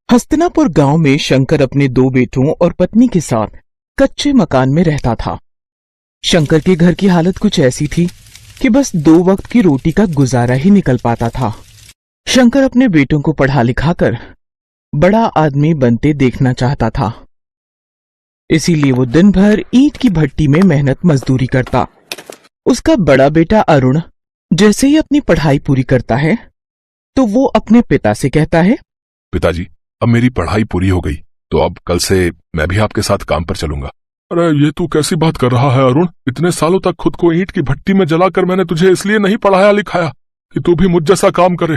हस्तिनापुर गांव में शंकर अपने दो बेटों और पत्नी के साथ कच्चे मकान में रहता था। शंकर के घर की हालत कुछ ऐसी थी कि बस 2 वक्त की रोटी का गुजारा ही निकल पाता था। शंकर अपने बेटों को पढ़ा लिखाकर बड़ा आदमी बनते देखना चाहता था, इसीलिए वो दिन भर ईंट की भट्टी में मेहनत मजदूरी करता। उसका बड़ा बेटा अरुण जैसे ही अपनी पढ़ाई पूरी करता है तो वो अपने पिता से कहता है, पिताजी, अब मेरी पढ़ाई पूरी हो गई तो अब कल से मैं भी आपके साथ काम पर चलूंगा। अरे ये तू कैसी बात कर रहा है अरुण? इतने सालों तक खुद को ईंट की भट्टी में जलाकर मैंने तुझे इसलिए नहीं पढ़ाया लिखाया कि तू भी मुझ जैसा काम करे।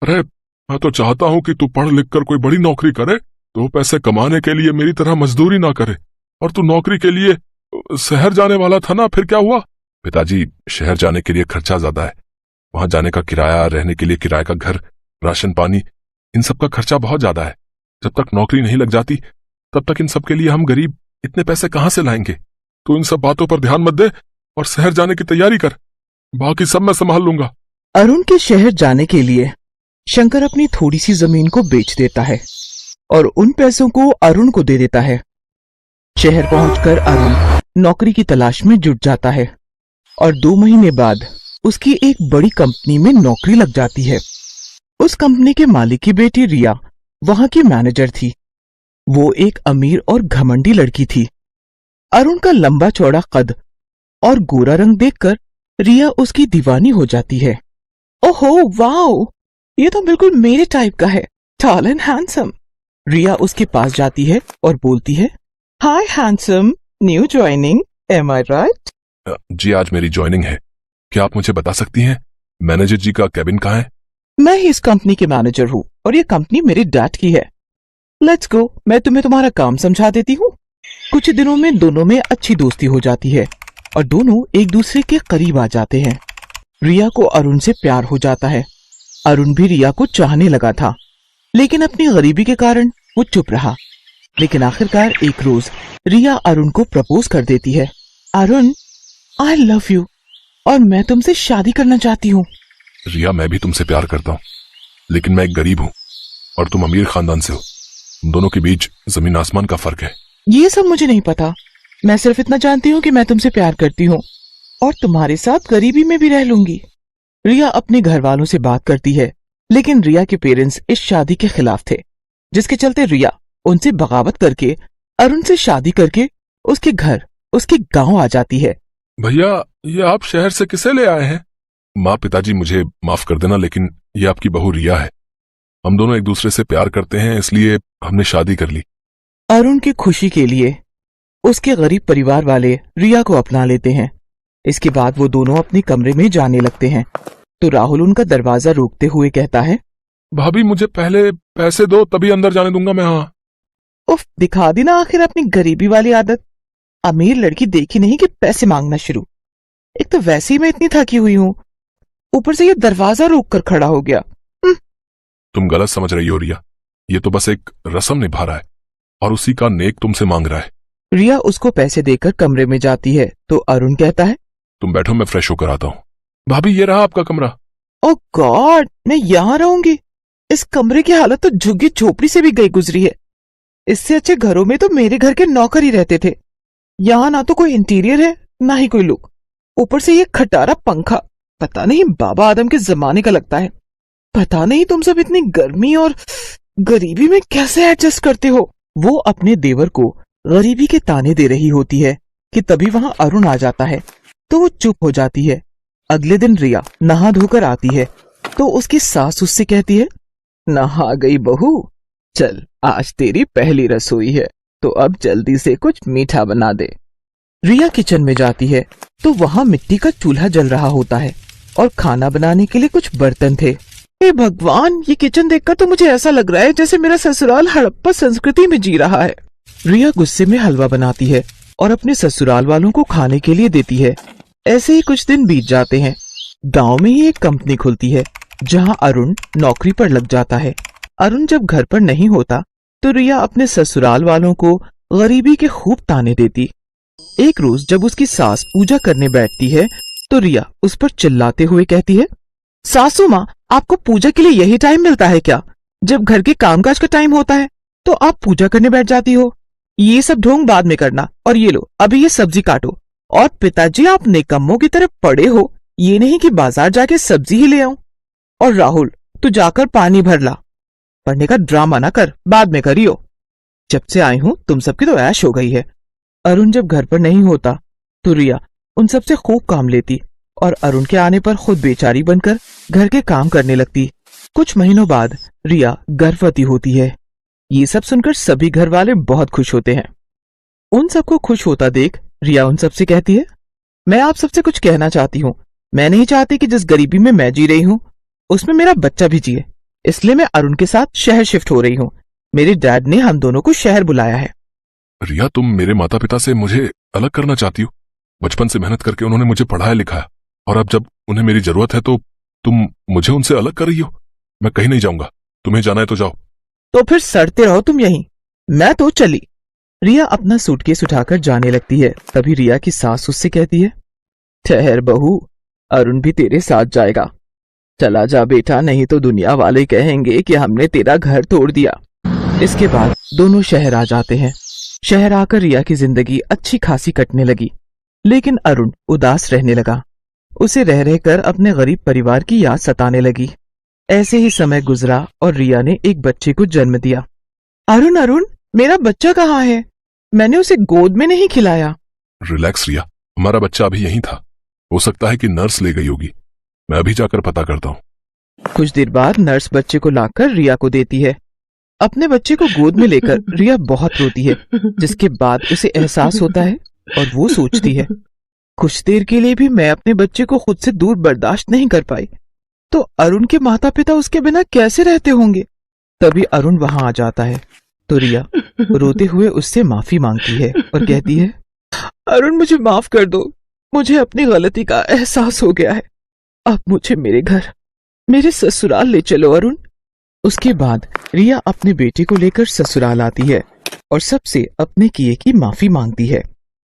अरे मैं तो चाहता हूँ कि तू पढ़ लिख कर कोई बड़ी नौकरी करे, तो पैसे कमाने के लिए मेरी तरह मजदूरी ना करे। और तू नौकरी के लिए शहर जाने वाला था ना, फिर क्या हुआ? पिताजी, शहर जाने के लिए खर्चा ज्यादा है। वहां जाने का किराया, रहने के लिए किराए का घर, राशन पानी, इन सब का खर्चा बहुत ज्यादा है। जब तक नौकरी नहीं लग जाती तब तक इन सब के लिए हम गरीब इतने पैसे कहां से लाएंगे? तो इन सब बातों पर ध्यान मत दे और शहर जाने की तैयारी कर, बाकी सब मैं संभाल लूंगा। अरुण के शहर जाने के लिए शंकर अपनी थोड़ी सी जमीन को बेच देता है और उन पैसों को अरुण को दे देता है। शहर पहुंचकर अरुण नौकरी की तलाश में जुट जाता है और 2 महीने बाद उसकी एक बड़ी कंपनी में नौकरी लग जाती है। उस कंपनी के मालिक की बेटी रिया वहां की मैनेजर थी। वो एक अमीर और घमंडी लड़की थी। अरुण का लंबा चौड़ा कद और गोरा रंग देखकर रिया उसकी दीवानी हो जाती है। ओहो वाओ, ये तो बिल्कुल मेरे टाइप का है, टॉल एंड हैंडसम। रिया उसके पास जाती है और बोलती है, हाय हैंडसम, न्यू ज्वाइनिंग, एम आई राइट? जी, आज मेरी ज्वाइनिंग है। क्या आप मुझे बता सकती हैं मैनेजर जी का कैबिन कहाँ है? मैं ही इस कंपनी के मैनेजर हूँ और ये कंपनी मेरे डैड की है। लेट्स गो, मैं तुम्हें तुम्हारा काम समझा देती हूँ। कुछ दिनों में दोनों में अच्छी दोस्ती हो जाती है और दोनों एक दूसरे के करीब आ जाते हैं। रिया को अरुण से प्यार हो जाता है। अरुण भी रिया को चाहने लगा था, लेकिन अपनी गरीबी के कारण वो चुप रहा। लेकिन आखिरकार एक रोज रिया अरुण को प्रपोज कर देती है। अरुण, आई लव यू और मैं तुमसे शादी करना चाहती हूँ। रिया, मैं भी तुमसे प्यार करता हूँ, लेकिन मैं एक गरीब हूँ और तुम अमीर खानदान से हो। तुम दोनों के बीच जमीन आसमान का फर्क है। ये सब मुझे नहीं पता, मैं सिर्फ इतना जानती हूँ कि मैं तुमसे प्यार करती हूँ और तुम्हारे साथ गरीबी में भी रह लूंगी। रिया अपने घर वालों से बात करती है, लेकिन रिया के पेरेंट्स इस शादी के खिलाफ थे, जिसके चलते रिया उनसे बगावत करके अरुण से शादी करके उसके घर, उसके गांव आ जाती है। भैया, ये आप शहर से किसे ले आए हैं? माँ, पिताजी, मुझे माफ कर देना, लेकिन ये आपकी बहू रिया है। हम दोनों एक दूसरे से प्यार करते हैं, इसलिए हमने शादी कर ली। अरुण की खुशी के लिए उसके गरीब परिवार वाले रिया को अपना लेते हैं। इसके बाद वो दोनों अपने कमरे में जाने लगते हैं तो राहुल उनका दरवाजा रोकते हुए कहता है, भाभी, मुझे पहले पैसे दो, तभी अंदर जाने दूंगा मैं। हाँ, उफ, दिखा दी ना आखिर अपनी गरीबी वाली आदत। अमीर लड़की देखी नहीं कि पैसे मांगना शुरू। एक तो वैसे ही मैं इतनी थकी हुई हूँ, ऊपर से ये दरवाजा रोक कर खड़ा हो गया। तुम गलत समझ रही हो रिया, ये तो बस एक रस्म निभा रहा है और उसी का नेक तुमसे मांग रहा है। रिया उसको पैसे देकर कमरे में जाती है तो अरुण कहता है, तुम बैठो, मैं फ्रेश होकर आता हूँ। भाभी, ये रहा आपका कमरा। ओह गॉड, मैं यहाँ रहूंगी? इस कमरे की हालत तो झुग्गी झोपड़ी से भी गई गुजरी है। इससे अच्छे घरों में तो मेरे घर के नौकर ही रहते थे। यहाँ ना तो कोई इंटीरियर है, ना ही कोई लुक। ऊपर से ये खटारा पंखा पता नहीं बाबा आदम के जमाने का लगता है। पता नहीं तुम सब इतनी गर्मी और गरीबी में कैसे एडजस्ट करते हो। वो अपने देवर को गरीबी के ताने दे रही होती है कि तभी वहां अरुण आ जाता है तो वो चुप हो जाती है। अगले दिन रिया नहा धोकर आती है तो उसकी सास उससे कहती है, नहा गई बहू, चल आज तेरी पहली रसोई है तो अब जल्दी से कुछ मीठा बना दे। रिया किचन में जाती है तो वहां मिट्टी का चूल्हा जल रहा होता है और खाना बनाने के लिए कुछ बर्तन थे। हे भगवान, ये किचन देखकर तो मुझे ऐसा लग रहा है जैसे मेरा ससुराल हड़प्पा संस्कृति में जी रहा है। रिया गुस्से में हलवा बनाती है और अपने ससुराल वालों को खाने के लिए देती है। ऐसे ही कुछ दिन बीत जाते हैं। गांव में ही एक कंपनी खुलती है जहां अरुण नौकरी पर लग जाता है। अरुण जब घर पर नहीं होता तो रिया अपने ससुराल वालों को गरीबी के खूब ताने देती। एक रोज जब उसकी सास पूजा करने बैठती है तो रिया उस पर चिल्लाते हुए कहती है, सासू माँ, आपको पूजा के लिए यही टाइम मिलता है क्या? जब घर के कामकाज का टाइम होता है तो आप पूजा करने बैठ जाती हो। ये सब ढोंग बाद में करना, और ये लो अभी ये सब्जी काटो। और पिताजी, आप निकम्मों की तरह पड़े हो, ये नहीं कि बाजार जाके सब्जी ही ले आऊं। और राहुल, तू जाकर पानी भर ला। पढ़ने का ड्रामा ना कर, बाद में करियो। जब से आई हूं तुम सबकी तो ऐश हो गई है। अरुण जब घर पर नहीं होता तो रिया उन सबसे खूब काम लेती और अरुण के आने पर खुद बेचारी बनकर घर के काम करने लगती। कुछ महीनों बाद रिया गर्भवती होती है। ये सब सुनकर सभी घर वाले बहुत खुश होते हैं। उन सबको खुश होता देख रिया उन सबसे कहती है, मैं आप सबसे कुछ कहना चाहती हूँ। मैं नहीं चाहती कि जिस गरीबी में मैं जी रही हूँ उसमें मेरा बच्चा भी जिए, इसलिए मैं अरुण के साथ शहर शिफ्ट हो रही हूँ। मेरे डैड ने हम दोनों को शहर बुलाया है। रिया, तुम मेरे माता पिता से मुझे अलग करना चाहती हो? बचपन से मेहनत करके उन्होंने मुझे पढ़ाया लिखाया, और अब जब उन्हें मेरी जरूरत है तो तुम मुझे उनसे अलग कर रही हो। मैं कहीं नहीं जाऊंगा, तुम्हें जाना है तो जाओ। तो फिर सड़ते रहो तुम यहीं, मैं तो चली। रिया अपना सूटकेस उठाकर जाने लगती है। तभी रिया की सास उससे कहती है, ठहर बहू, अरुण भी तेरे साथ जाएगा। चला जा बेटा, नहीं तो दुनिया वाले कहेंगे कि हमने तेरा घर तोड़ दिया। इसके बाद दोनों शहर आ जाते हैं। शहर आकर रिया की जिंदगी अच्छी खासी कटने लगी, लेकिन अरुण उदास रहने लगा। उसे रह रहकर अपने गरीब परिवार की याद सताने लगी। ऐसे ही समय गुजरा और रिया ने एक बच्चे को जन्म दिया। अरुण, अरुण, मेरा बच्चा कहाँ है? मैंने उसे गोद में नहीं खिलाया। रिलैक्स रिया, हमारा बच्चा अभी यहीं था। हो सकता है कि नर्स ले गई होगी। मैं अभी जाकर पता करता हूँ। कुछ देर बाद नर्स बच्चे को लाकर रिया को देती है। अपने बच्चे को गोद में लेकर रिया बहुत रोती है, जिसके बाद उसे एहसास होता है और वो सोचती है, कुछ देर के लिए भी मैं अपने बच्चे को खुद से दूर बर्दाश्त नहीं कर पाई, तो अरुण के माता पिता उसके बिना कैसे रहते होंगे। तभी अरुण वहां आ जाता है तो रिया रोते हुए उससे माफी मांगती है और कहती है, अरुण, मुझे माफ कर दो, मुझे अपनी गलती का एहसास हो गया है। अब मुझे मेरे घर, मेरे ससुराल ले चलो अरुण। उसके बाद रिया अपने बेटे को लेकर ससुराल आती है और सबसे अपने किए की माफी मांगती है।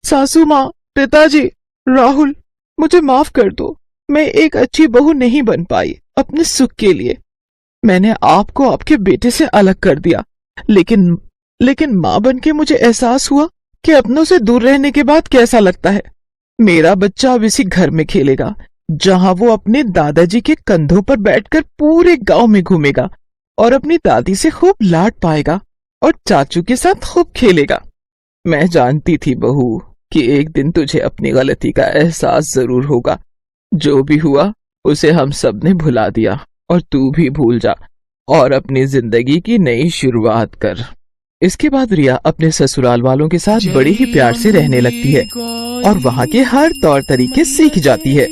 सासू माँ, पिताजी, राहुल, मुझे माफ कर दो। मैं एक अच्छी बहू नहीं बन पाई अपने सुख के लिए। मैंने आपको आपके बेटे से अलग कर दिया, लेकिन माँ बनके मुझे एहसास हुआ कि अपनों से दूर रहने के बाद कैसा लगता है। मेरा बच्चा अब इसी घर में खेलेगा जहां वो अपने दादाजी के कंधों पर बैठकर पूरे गांव में घूमेगा और अपनी दादी से खूब लाड पाएगा और चाचू के साथ खूब खेलेगा। मैं जानती थी बहू कि एक दिन तुझे अपनी गलती का एहसास जरूर होगा। जो भी हुआ उसे हम सब ने भुला दिया और तू भी भूल जा और अपनी जिंदगी की नई शुरुआत कर। इसके बाद रिया अपने ससुराल वालों के साथ बड़े ही प्यार से रहने लगती है और वहाँ के हर तौर तरीके सीख जाती है।